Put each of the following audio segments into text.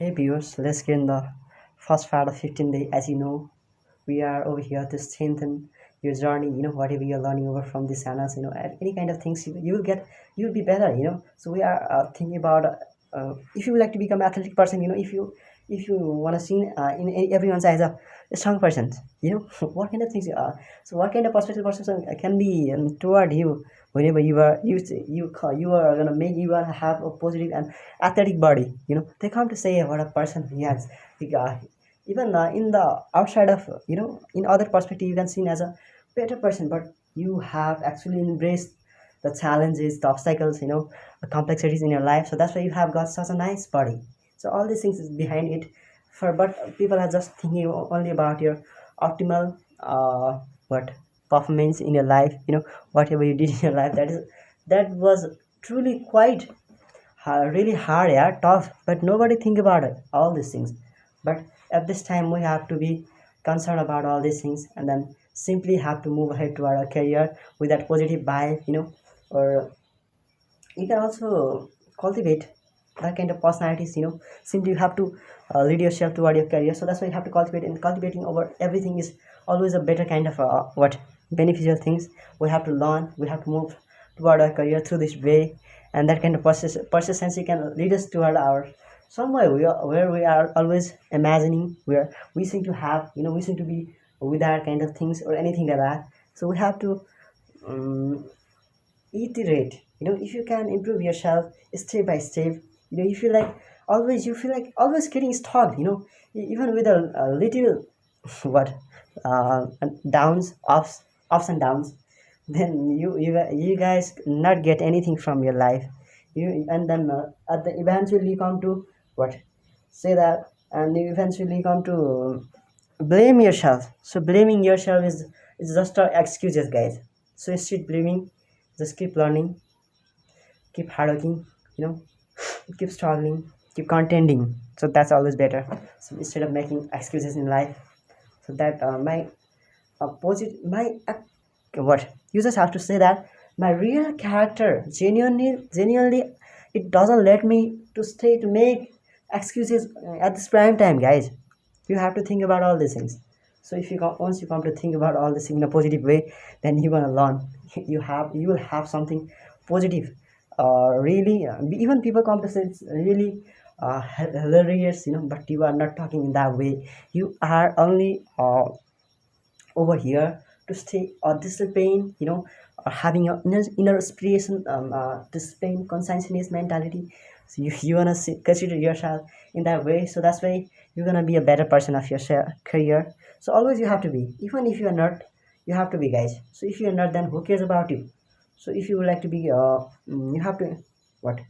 Hey viewers, let's get in the first part of 15 day. As you know, we are over here to strengthen your journey. Whatever you're learning over from these channels, any kind of things you will get, you'll be better. So we are thinking about if you would like to become athletic person. If you want to see in everyone's eyes a strong person. What kind of things you are. So what kind of perspective person can be toward you whenever you are gonna make you are have a positive and athletic body. They come to say what a person he has. Even in the outside of in other perspective you can see him as a better person, but you have actually embraced the challenges, the obstacles, the complexities in your life. So that's why you have got such a nice body. So all these things is behind it. But people are just thinking only about your optimal what performance in your life. Whatever you did in your life, that was truly quite really hard, yeah, tough, but nobody think about it all these things. But at this time we have to be concerned about all these things, and then simply have to move ahead to our career with that positive vibe, or you can also cultivate that kind of personalities. Simply you have to lead yourself toward your career. So that's why you have to cultivate, and cultivating over everything is always a better kind of what beneficial things. We have to learn, we have to move toward our career through this way, and that kind of persistency can lead us toward our somewhere where we are always imagining, where we seem to have, we seem to be with that kind of things or anything like that. So we have to um, iterate. If you can improve yourself step by step, you feel like always getting stuck. Even with a little what downs, ups and downs, then you guys not get anything from your life. And then at the eventually come to what say that, and you eventually come to blame yourself. So blaming yourself is just excuses, guys. So instead blaming, just keep learning, keep hardworking, you know keep struggling, keep contending. So that's always better. So instead of making excuses in life. So that my opposite my what you just have to say that my real character genuinely it doesn't let me to stay to make excuses at this prime time, guys. You have to think about all these things. So if once you come to think about all this in a positive way, then you're gonna learn. You will have something positive. Really, even people come to say it's really hilarious, but you are not talking in that way. You are only over here to stay discipline, or having your inner aspiration, discipline, conscientious mentality. So you wanna consider yourself in that way. So that's why you're gonna be a better person of your career. So always you have to be, even if you are not, you have to be, guys. So if you are not, then who cares about you? So if you would like to be, you have to what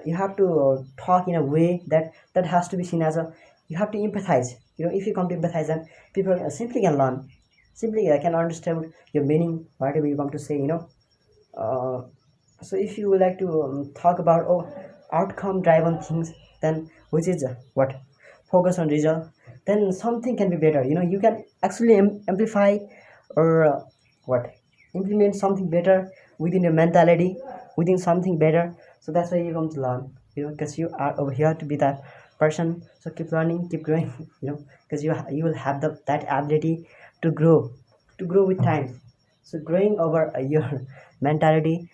you have to talk in a way that has to be seen as a, you have to empathize. If you come to empathize, then people simply can learn, simply can understand your meaning, whatever you come to say. uh, so if you would like to talk about outcome driven things, then which is what focus on result, then something can be better. You can actually amplify, or what implement something better within your mentality, within something better. So that's why you come to learn, because you are over here to be that person. So keep learning, keep growing. Because you will have that ability to grow with time. So growing over your mentality,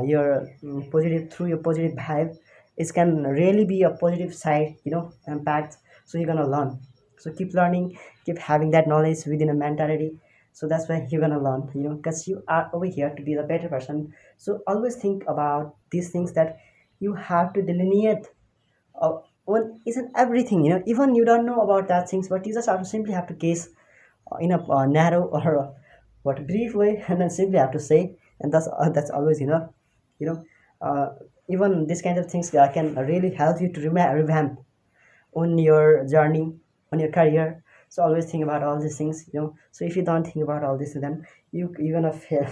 your positive, through your positive vibe, it can really be a positive side, impact. So you're gonna learn. So keep learning, keep having that knowledge within a mentality. So that's why you're gonna learn, because you are over here to be the better person. So always think about these things, that you have to delineate one isn't everything. Even you don't know about that things, but you just have to simply have to guess in a narrow or what brief way, and then simply have to say, and that's always enough. you know uh, Even this kind of things can really help you to revamp on your journey, on your career. So always think about all these things. So if you don't think about all this, then you're gonna fail.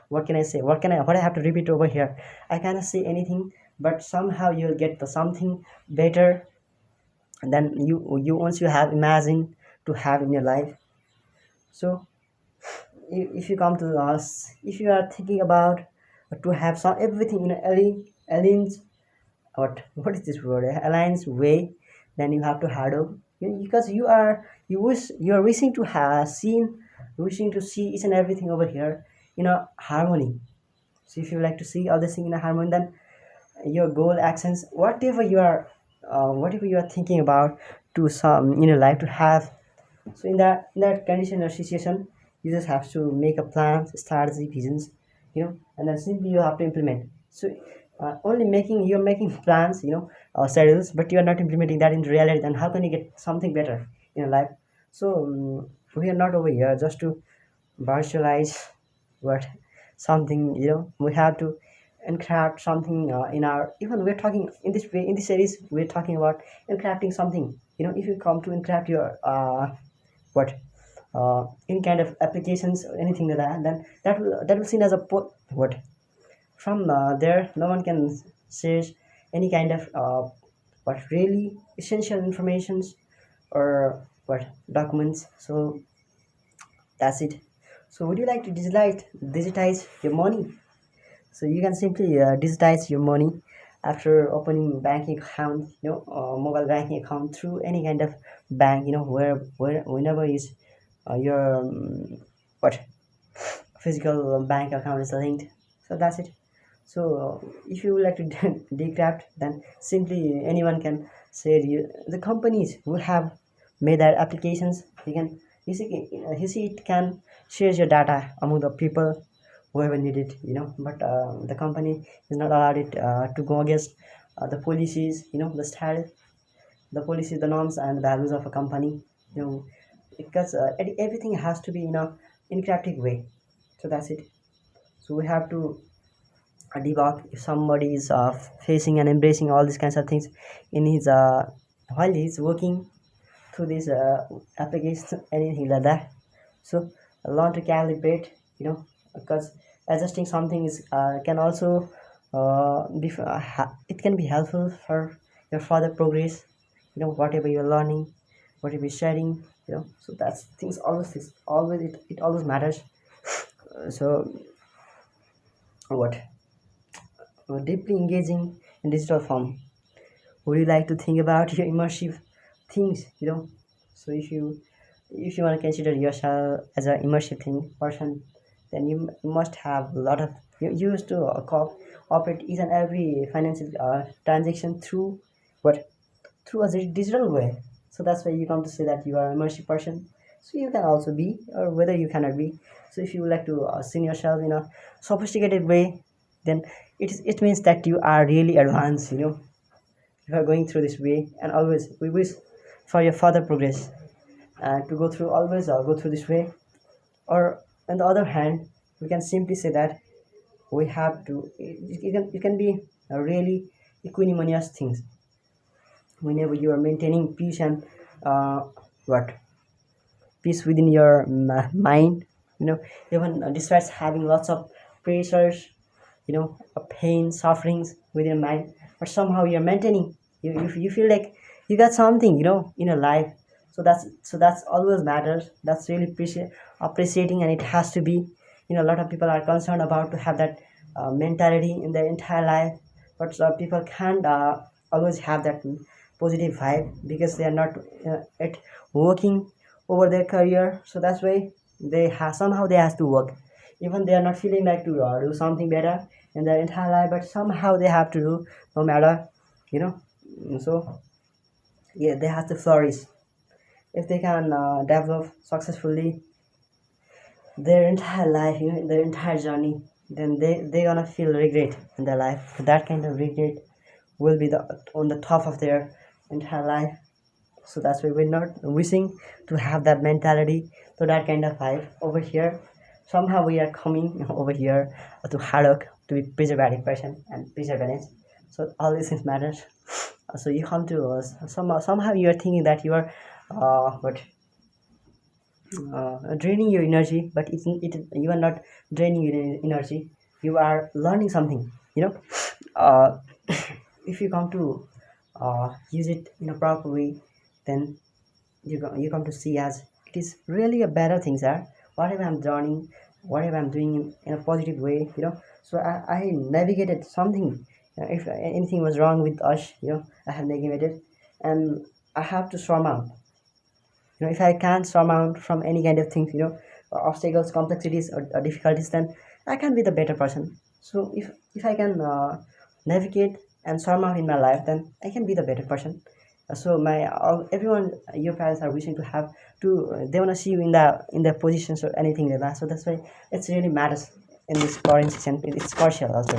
What can I say, what I have to repeat over here? I cannot say anything, but somehow you'll get the something better than you once you have imagined to have in your life. So if you come to us, if you are thinking about to have some everything in aliens, what is this word, alliance way, then you have to hard work. Because you are wishing to have seen, wishing to see each and everything over here in a harmony. So if you like to see all this thing in a harmony, then your goal actions, whatever you are thinking about to some in your life to have. So in that condition or situation, you just have to make a plan, strategy, visions, and then simply you have to implement. So only you're making plans, schedules, but you are not implementing that into reality. Then how can you get something better in your life? So we are not over here just to virtualize what something. We have to encrypt something in our, even we're talking in this way, in this series we're talking about encrypting something. If you come to encrypt your what any kind of applications or anything like that, then that will seen as a what from there no one can search any kind of what really essential informations or what documents. So that's it. So would you like to digitize your money? So you can simply digitize your money after opening banking account, mobile banking account through any kind of bank, where whenever is your what physical bank account is linked. So that's it. So if you would like to decrypt, then simply anyone can say the companies who have made that applications, you see it can share your data among the people whoever need it, but the company is not allowed it to go against the policies, the style, the policies, the norms and values of a company, because everything has to be in a encrypted way. So that's it. So we have to debug if somebody is facing and embracing all these kinds of things in his while he's working through this application, anything like that. So learn to calibrate, because adjusting something is can also it can be helpful for your further progress, whatever you're learning, whatever you're sharing, so that's always it always matters. So what deeply engaging in digital form, would you like to think about your immersive things, so if you want to consider yourself as an immersive thing person, then you must have a lot of, you used to operate each and every financial transaction through what through a digital way. So that's why you come to say that you are an immersive person. So you can also be, or whether you cannot be. So if you would like to see yourself in a sophisticated way, then it means that you are really advanced, you are going through this way, and always we wish for your further progress to go through, always go through this way. Or on the other hand, we can simply say that we have to, it can be a really equanimous things whenever you are maintaining peace and uh, what peace within your mind, even despite having lots of pressures, pain, sufferings within your mind, but somehow you're maintaining, you feel like you got something, in your life. So that's always matters. That's really appreciating, and it has to be, a lot of people are concerned about to have that mentality in their entire life, but people can't always have that positive vibe because they are not at working over their career. So that's why they have, somehow they have to work, even they are not feeling like to do something better in their entire life, but somehow they have to do, no matter, you know so yeah, they have to flourish. If they can develop successfully their entire life, their entire journey, then they gonna feel regret in their life. That kind of regret will be the on the top of their entire life. So that's why we're not wishing to have that mentality, to that kind of life over here. Somehow we are coming over here to hard work, to be preservative person and perseverance. So all these things matters. So you come to us, somehow you are thinking that you are what draining your energy, but you are not draining your energy, you are learning something, uh, if you come to use it in a proper way, then you come to see as it is really a better thing, sir. Whatever I'm learning, whatever I'm doing in a positive way, so I navigated something If anything was wrong with us, I have negated, and I have to surmount. If I can't surmount from any kind of things, obstacles, complexities, or difficulties, then I can be the better person. So if I can navigate and surmount in my life, then I can be the better person. So everyone, your parents are wishing to have to they want to see you in the positions or anything like that. So that's why it's really matters in this current season. It's partial also.